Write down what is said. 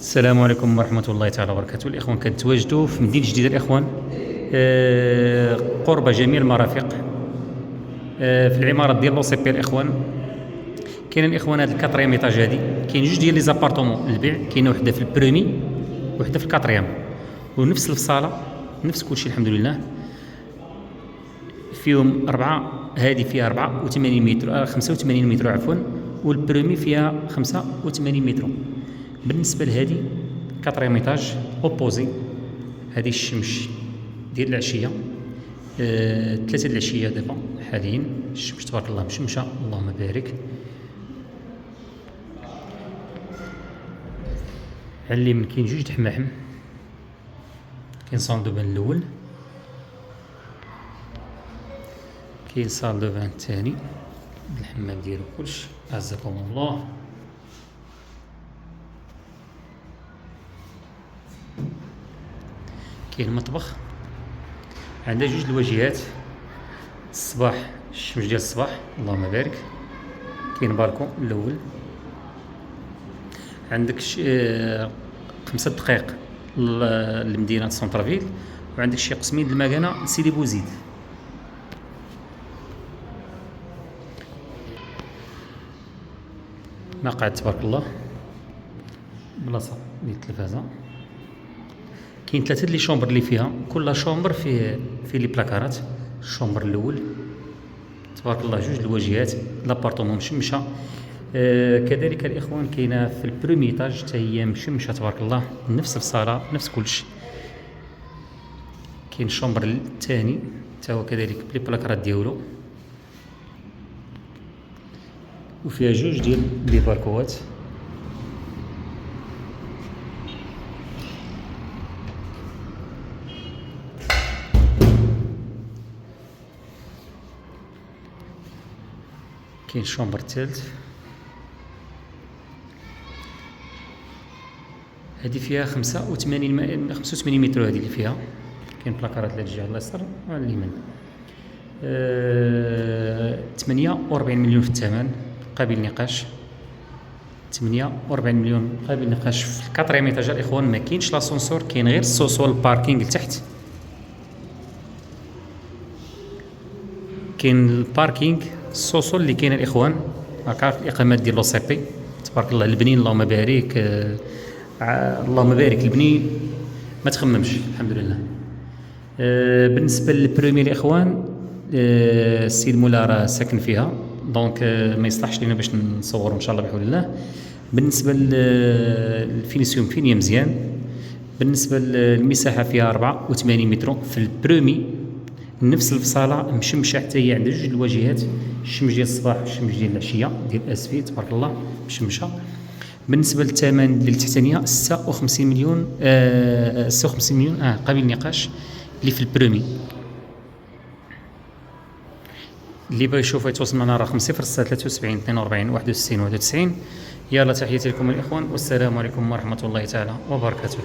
السلام عليكم ورحمة الله تعالى وبركاته. الإخوان كنتواجدوا في مدينة جديدة الإخوان، قرب جميع المرافق، في العمارة ديال لو سي بي. الإخوان كاين الإخوان هاد الكاتريام ايطاج هادي، كاين جوج ديال لي زابارتومون للبيع، كاينه وحده في البرومي وحده في الكاتريام، ونفس الفصالة نفس كلشي الحمد لله. فيهم أربعة، هادي فيها 84 متر 85 متر عفوا، والبرومي فيها 85 متر. بالنسبة لهادي كاتريام ايطاج اوبوزي، هادي الشمس ديال العشية، ثلاثة د العشية دابا حاليا، الشمس تبارك الله مشمشة اللهم بارك. على اليمين كاين جوج د حماحم، كاين صال دو بان الأول، كاين صال دو بان الثاني بالحمام ديالو كلشي عزكم الله. كاين المطبخ عندها جوج الواجهات، الصباح الشمس ديال الصباح اللهم بارك. كاين بالكون الاول، عندك 5 دقائق لمدينة سونترفيل، وعندك شي قسمين المكانة لسيدي بوزيد. مقعد تبارك الله، بلاصة ديال التلفازة. كاين 3 لي شومبر اللي فيها، كل شومبر فيه لي بلاكارات. الشومبر الاول تبارك الله جوج الواجهات، لابارتومون مشمشه. كذلك الاخوان كاينه في البرومي ايطاج حتى هي مشمشه تبارك الله، نفس الصاله نفس كلشي. كاين الشومبر الثاني حتى هو كذلك بلي بلاكارات ديالو، وفيها جوج ديال لي باركوات. كاين الشومبر الثالث، هذه فيها 85 متر، هذه اللي فيها كاين بلاكارات على الجهه اليسار وعلى اليمين. 48 مليون في الثمن قابل النقاش، 48 مليون قابل النقاش. في الكاتريام ايطاج الاخوان ما كاينش لاسونسور، كاين غير السوسول الباركينغ لتحت. كاين الباركينغ السوسول اللي كاين الاخوان هكا في الاقامات ديال لو سي بي تبارك الله. البنين اللهم بارك، اللهم بارك، البنين ما تخممش الحمد لله. بالنسبه للبرومي الاخوان، السيد مولا راه ساكن فيها، دونك ما يصلحش لينا باش نصوروا ان شاء الله بحول الله. بالنسبه للفينيسيون فينيا مزيان. بالنسبه للمساحه فيها 84 متر في البرومي، نفس الفصاله مشمشه حتى هي عندها جوج الواجهات، الشمس ديال الصباح والشمس ديال العشيه ديال اسفي تبارك الله مشمشه. بالنسبه للثمن ديال التحتانيه 56 مليون، 56 مليون قابل النقاش اللي في البرومي. اللي بغى يشوف يتواصل معنا رقم 0673 42 61 91. يلا تحياتي لكم الاخوان، والسلام عليكم ورحمه الله تعالى وبركاته.